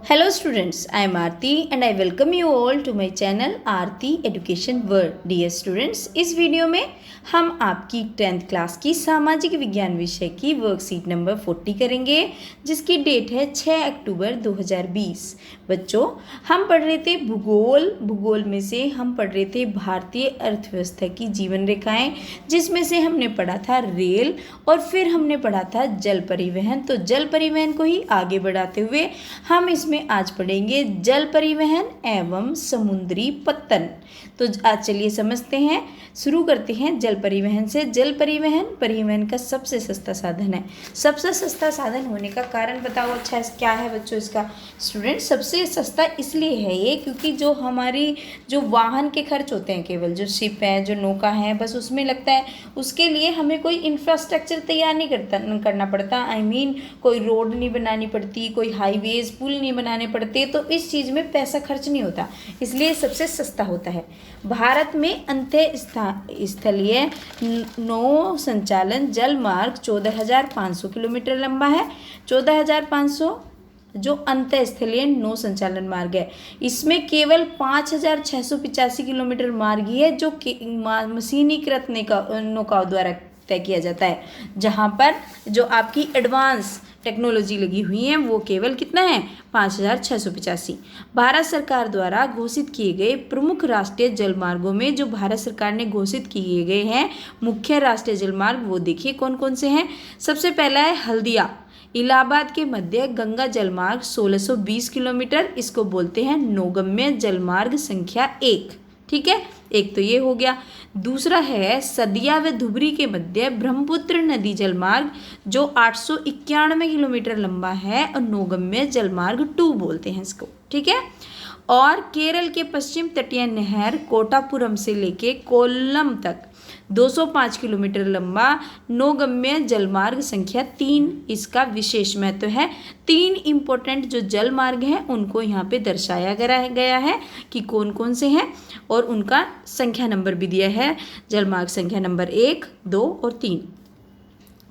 Hello students, I am Aarti and I welcome you all to my channel Aarti Education World. Dear students, इस video में हम आपकी 10th class की सामाजिक विज्ञान विषय की वर्कशीट नंबर 40 करेंगे जिसकी डेट है 6 अक्टूबर 2020। बच्चों, हम पढ़ रहे थे भूगोल में से हम पढ़ रहे थे भारतीय अर्थव्यवस्था की जीवन रेखाएं, जिसमें से हमने पढ़ा था रेल और फिर हमने पढ़ा था जल परिवहन। तो जल परिवहन को ही आगे बढ़ाते हुए हम इसमें आज पढ़ेंगे जल परिवहन एवं समुद्री पत्तन। तो आज चलिए समझते हैं, शुरू करते हैं जल परिवहन से। जल परिवहन का सबसे सस्ता साधन है। सबसे सस्ता साधन होने का कारण बताओ अच्छा क्या है बच्चों इसका? स्टूडेंट, सबसे सस्ता इसलिए है ये क्योंकि जो वाहन के खर्च होते हैं, केवल जो शिप है, जो नौका है, बस उसमें लगता है। उसके लिए हमें कोई इंफ्रास्ट्रक्चर तैयार नहीं करना पड़ता। कोई रोड नहीं बनानी पड़ती, कोई हाईवेज पुल नहीं बनाने पड़ते, तो इस चीज़ में पैसा खर्च नहीं होता, इसलिए सबसे सस्ता होता है। भारत में अंतःस्थलीय नौ संचालन जल मार्ग 14,500 किलोमीटर लंबा है। 14,500 जो अंतःस्थलीय नौ संचालन मार्ग है, इसमें केवल 5,685 किलोमीटर मार्ग ही है जो मशीनीकृत नौकाओं द्वारा तय किया जाता है, जहाँ पर जो आपकी एडवांस टेक्नोलॉजी लगी हुई है वो केवल कितना है? 5,685। भारत सरकार द्वारा घोषित किए गए प्रमुख राष्ट्रीय जलमार्गों में जो भारत सरकार ने घोषित किए गए हैं मुख्य राष्ट्रीय जलमार्ग, वो देखिए कौन कौन से हैं। सबसे पहला है हल्दिया इलाहाबाद के मध्य गंगा जलमार्ग 1620 किलोमीटर, इसको बोलते हैं नौगम्य जलमार्ग संख्या 1। ठीक है, एक तो ये हो गया। दूसरा है सदिया व धुबरी के मध्य ब्रह्मपुत्र नदी जलमार्ग जो 891 किलोमीटर लंबा है और नौगम्य जलमार्ग 2 बोलते हैं इसको। ठीक है, और केरल के पश्चिम तटीय नहर कोटापुरम से लेके कोल्लम तक 205 किलोमीटर लंबा नौगम्य जलमार्ग संख्या 3, इसका विशेष महत्व है। 3 इंपॉर्टेंट जो जल मार्ग हैं उनको यहाँ पे दर्शाया गया है कि कौन कौन से हैं और उनका संख्या नंबर भी दिया है, जलमार्ग संख्या नंबर 1, 2 और 3।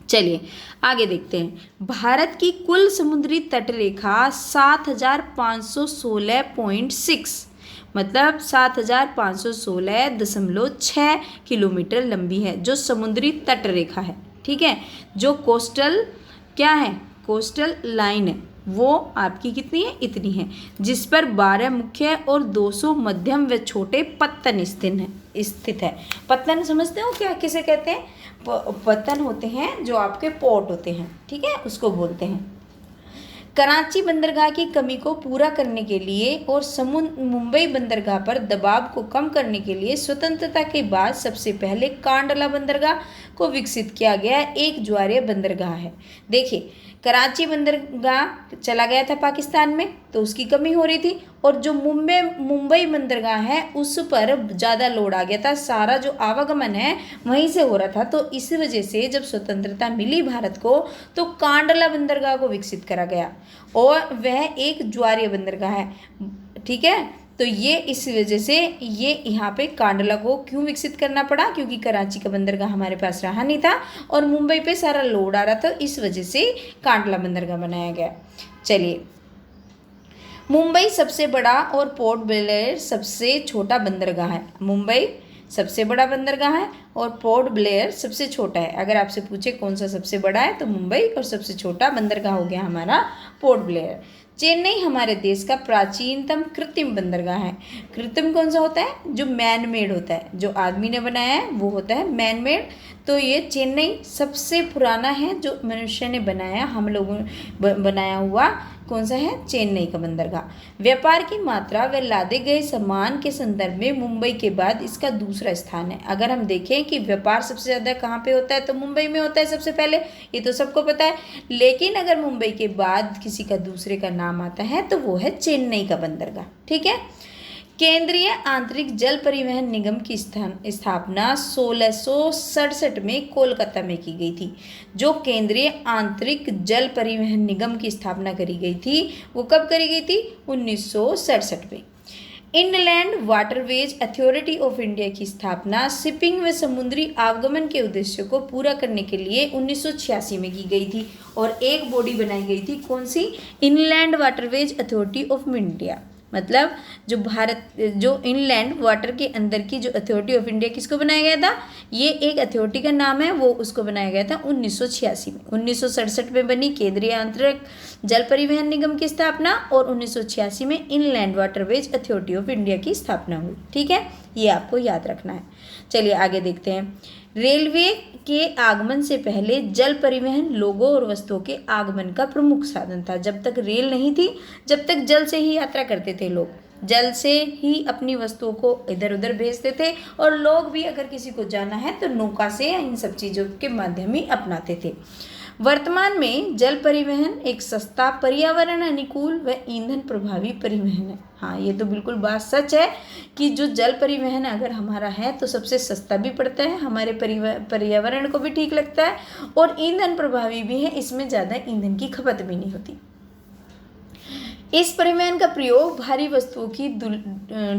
चलिए आगे देखते हैं। भारत की कुल समुद्री तटरेखा 7,516.6 मतलब 7,516.6 किलोमीटर लंबी है, जो समुद्री तट रेखा है। ठीक है, जो कोस्टल क्या है, कोस्टल लाइन है, वो आपकी कितनी है? इतनी है, जिस पर 12 मुख्य और 200 मध्यम व छोटे पत्तन स्थित है। पत्तन समझते हो क्या, किसे कहते हैं? पत्तन होते हैं जो आपके पोर्ट होते हैं, ठीक है, उसको बोलते हैं। कराची बंदरगाह की कमी को पूरा करने के लिए और मुंबई बंदरगाह पर दबाव को कम करने के लिए स्वतंत्रता के बाद सबसे पहले कांडला बंदरगाह को विकसित किया गया एक ज्वारीय बंदरगाह है। देखिए, कराची बंदरगाह चला गया था पाकिस्तान में, तो उसकी कमी हो रही थी, और जो मुंबई बंदरगाह है उस पर ज़्यादा लोड आ गया था, सारा जो आवागमन है वहीं से हो रहा था। तो इस वजह से जब स्वतंत्रता मिली भारत को तो कांडला बंदरगाह को विकसित करा गया और वह एक ज्वारीय बंदरगाह है। ठीक है, तो ये इस वजह से ये यहाँ पे कांडला को क्यों विकसित करना पड़ा, क्योंकि कराची का बंदरगाह हमारे पास रहा नहीं था और मुंबई पे सारा लोड आ रहा था, इस वजह से कांडला बंदरगाह बनाया गया। चलिए, मुंबई सबसे बड़ा और पोर्ट ब्लेयर सबसे छोटा बंदरगाह है। मुंबई सबसे बड़ा बंदरगाह है और पोर्ट ब्लेयर सबसे छोटा है। अगर आपसे पूछे कौन सा सबसे बड़ा है तो मुंबई, और सबसे छोटा बंदरगाह हो गया हमारा पोर्ट ब्लेयर। चेन्नई हमारे देश का प्राचीनतम कृत्रिम बंदरगाह है। कृत्रिम कौन सा होता है? जो मैन मेड होता है, जो आदमी ने बनाया है वो होता है मैन मेड। तो ये चेन्नई सबसे पुराना है जो मनुष्य ने बनाया, हम लोगों ने बनाया हुआ कौन सा है? चेन्नई का बंदरगाह। व्यापार की मात्रा व लादे गए सामान के संदर्भ में मुंबई के बाद इसका दूसरा स्थान है। अगर हम देखें कि व्यापार सबसे ज़्यादा कहाँ पे होता है तो मुंबई में होता है सबसे पहले, ये तो सबको पता है। लेकिन अगर मुंबई के बाद किसी का दूसरे का नाम आता है तो वो है चेन्नई का बंदरगाह। ठीक है, केंद्रीय आंतरिक जल परिवहन निगम की स्थापना 1667 में कोलकाता में की गई थी। जो केंद्रीय आंतरिक जल परिवहन निगम की स्थापना करी गई थी वो कब करी गई थी? 1967 में। Inland Waterways Authority of India की स्थापना शिपिंग व समुद्री आवागमन के उद्देश्यों को पूरा करने के लिए 1986 में की गई थी और एक बॉडी बनाई गई थी, कौन सी? Inland Waterways Authority of India. मतलब जो इनलैंड वाटर के अंदर की जो अथॉरिटी ऑफ इंडिया, किसको बनाया गया था? ये एक अथॉरिटी का नाम है, वो उसको बनाया गया था 1986 में। 1967 में बनी केंद्रीय आंतरिक जल परिवहन निगम की स्थापना और 1986 में inland Waterways Authority of India की स्थापना हुई। ठीक है, ये आपको याद रखना है। चलिए आगे देखते हैं। रेलवे के आगमन से पहले जल परिवहन लोगों और वस्तुओं के आगमन का प्रमुख साधन था। जब तक रेल नहीं थी, जब तक जल से ही यात्रा करते थे लोग, जल से ही अपनी वस्तुओं को इधर उधर भेजते थे और लोग भी अगर किसी को जाना है तो नौका से या इन सब चीज़ों के माध्यम ही अपनाते थे। वर्तमान में जल परिवहन एक सस्ता, पर्यावरण अनुकूल व ईंधन प्रभावी परिवहन है। हाँ, ये तो बिल्कुल बात सच है कि जो जल परिवहन अगर हमारा है तो सबसे सस्ता भी पड़ता है, हमारे पर्यावरण को भी ठीक लगता है और ईंधन प्रभावी भी है, इसमें ज़्यादा ईंधन की खपत भी नहीं होती। इस परिवहन का प्रयोग भारी वस्तुओं की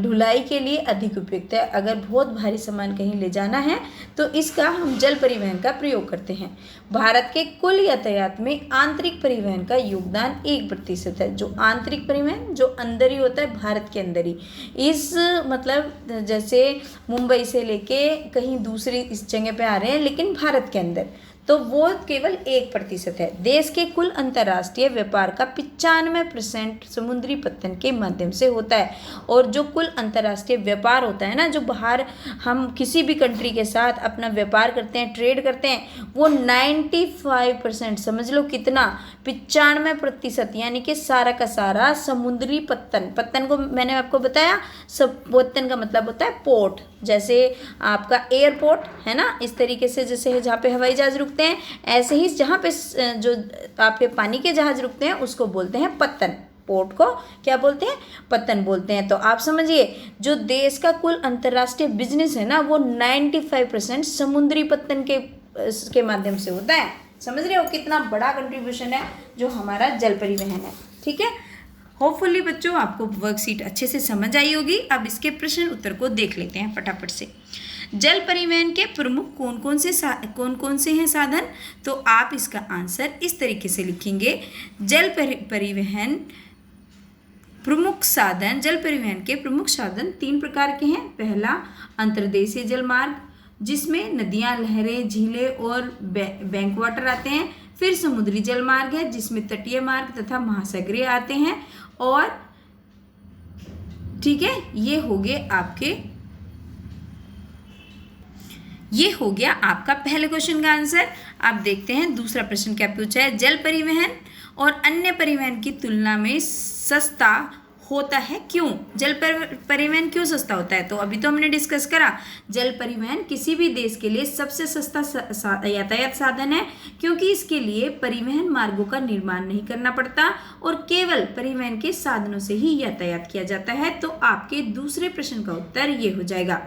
ढुलाई के लिए अधिक उपयुक्त है। अगर बहुत भारी सामान कहीं ले जाना है तो इसका हम जल परिवहन का प्रयोग करते हैं। भारत के कुल यातायात में आंतरिक परिवहन का योगदान 1% है। जो आंतरिक परिवहन जो अंदर ही होता है, भारत के अंदर ही, इस मतलब जैसे मुंबई से लेके कहीं दूसरी इस जगह पे आ रहे हैं लेकिन भारत के अंदर, तो वो केवल 1% है। देश के कुल अंतर्राष्ट्रीय व्यापार का 95% समुद्री पत्तन के माध्यम से होता है। और जो कुल अंतर्राष्ट्रीय व्यापार होता है ना, जो बाहर हम किसी भी कंट्री के साथ अपना व्यापार करते हैं, ट्रेड करते हैं, वो 95%, समझ लो कितना, 95%, यानी कि सारा का सारा समुद्री पत्तन को मैंने आपको बताया, सब पत्तन का मतलब होता है पोर्ट। जैसे आपका एयरपोर्ट है ना, इस तरीके से जैसे जहाँ पे हवाई जहाज रुकते हैं, ऐसे ही जहाँ पे जो आपके पानी के जहाज रुकते हैं उसको बोलते हैं पत्तन। पोर्ट को क्या बोलते हैं? पत्तन बोलते हैं। तो आप समझिए, जो देश का कुल अंतर्राष्ट्रीय बिजनेस है ना, वो 95% समुद्री पत्तन के माध्यम से होता है। समझ रहे हो कितना बड़ा कंट्रीब्यूशन है जो हमारा जल परिवहन है। ठीक है, होपफुली बच्चों आपको वर्कशीट अच्छे से समझ आई होगी। अब इसके प्रश्न उत्तर को देख लेते हैं फटाफट से। जल परिवहन के प्रमुख कौन कौन से हैं साधन? तो आप इसका आंसर इस तरीके से लिखेंगे। जल परिवहन के प्रमुख साधन 3 प्रकार के हैं। पहला, अंतर्देशीय जलमार्ग, जिसमें नदियां, नहरें, झीलें और बैक वाटर आते हैं। फिर समुद्री जलमार्ग है, जिसमें तटीय मार्ग तथा महासागरीय आते हैं। और ठीक है, ये हो गया आपका पहले क्वेश्चन का आंसर। आप देखते हैं दूसरा प्रश्न क्या पूछा है। जल परिवहन और अन्य परिवहन की तुलना में सस्ता होता है, क्यों? जल परिवहन क्यों सस्ता होता है? तो अभी तो हमने डिस्कस करा, जल परिवहन किसी भी देश के लिए सबसे सस्ता यातायात साधन है, क्योंकि इसके लिए परिवहन मार्गों का निर्माण नहीं करना पड़ता और केवल परिवहन के साधनों से ही यातायात किया जाता है। तो आपके दूसरे प्रश्न का उत्तर ये हो जाएगा।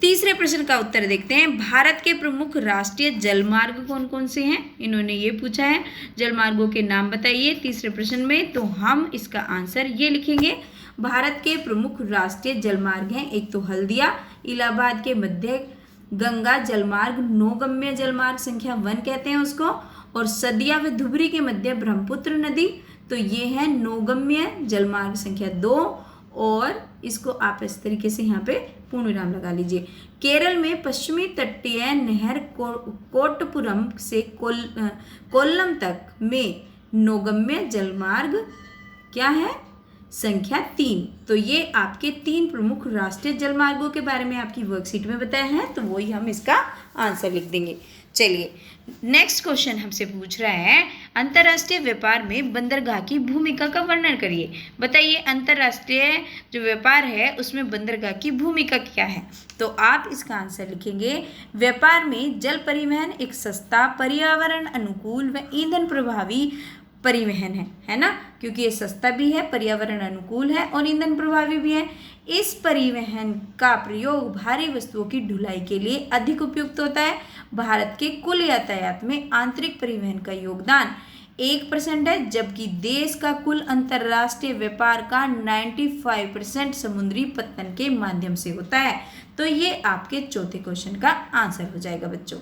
तीसरे प्रश्न का उत्तर देखते हैं। भारत के प्रमुख राष्ट्रीय जलमार्ग कौन कौन से हैं? इन्होंने ये पूछा है, जलमार्गों के नाम बताइए तीसरे प्रश्न में। तो हम इसका आंसर ये लिखेंगे, भारत के प्रमुख राष्ट्रीय जलमार्ग हैं। एक तो हल्दिया, इलाहाबाद के मध्य गंगा जलमार्ग, नौगम्य जलमार्ग संख्या 1 कहते हैं उसको, और सदिया व धुबरी के मध्य ब्रह्मपुत्र नदी, तो ये है नौगम्य जलमार्ग संख्या 2। और इसको आप इस तरीके से यहाँ पे पूर्ण विराम लगा लीजिए। केरल में पश्चिमी तटीय नहर कोट्टपुरम से कोल्लम तक में नौगम्य जलमार्ग क्या है? संख्या 3। तो ये आपके 3 प्रमुख राष्ट्रीय जलमार्गों के बारे में आपकी वर्कशीट में बताया है, तो वही हम इसका आंसर लिख देंगे। चलिए नेक्स्ट क्वेश्चन हमसे पूछ रहा है, अंतर्राष्ट्रीय व्यापार में बंदरगाह की भूमिका का वर्णन करिए। बताइए अंतर्राष्ट्रीय जो व्यापार है उसमें बंदरगाह की भूमिका क्या है? तो आप इसका आंसर लिखेंगे, व्यापार में जल परिवहन एक सस्ता, पर्यावरण अनुकूल व ईंधन प्रभावी परिवहन है ना, क्योंकि ये सस्ता भी है, पर्यावरण अनुकूल है और ईंधन प्रभावी भी है। इस परिवहन का प्रयोग भारी वस्तुओं की ढुलाई के लिए अधिक उपयुक्त होता है। भारत के कुल यातायात में आंतरिक परिवहन का योगदान 1% है, जबकि देश का कुल अंतर्राष्ट्रीय व्यापार का 95% समुद्री पत्तन के माध्यम से होता है। तो ये आपके चौथे क्वेश्चन का आंसर हो जाएगा बच्चों।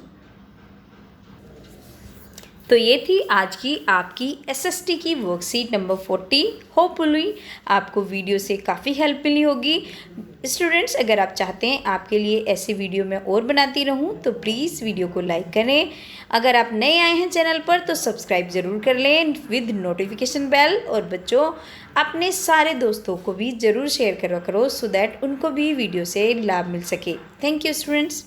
तो ये थी आज की आपकी एसएसटी की वर्कशीट नंबर 40। होपफुली आपको वीडियो से काफ़ी हेल्प मिली होगी। स्टूडेंट्स, अगर आप चाहते हैं आपके लिए ऐसी वीडियो मैं और बनाती रहूं तो प्लीज़ वीडियो को लाइक करें। अगर आप नए आए हैं चैनल पर तो सब्सक्राइब ज़रूर कर लें विद नोटिफिकेशन बेल। और बच्चों, अपने सारे दोस्तों को भी ज़रूर शेयर करा करो सो दैट उनको भी वीडियो से लाभ मिल सके। Thank you students.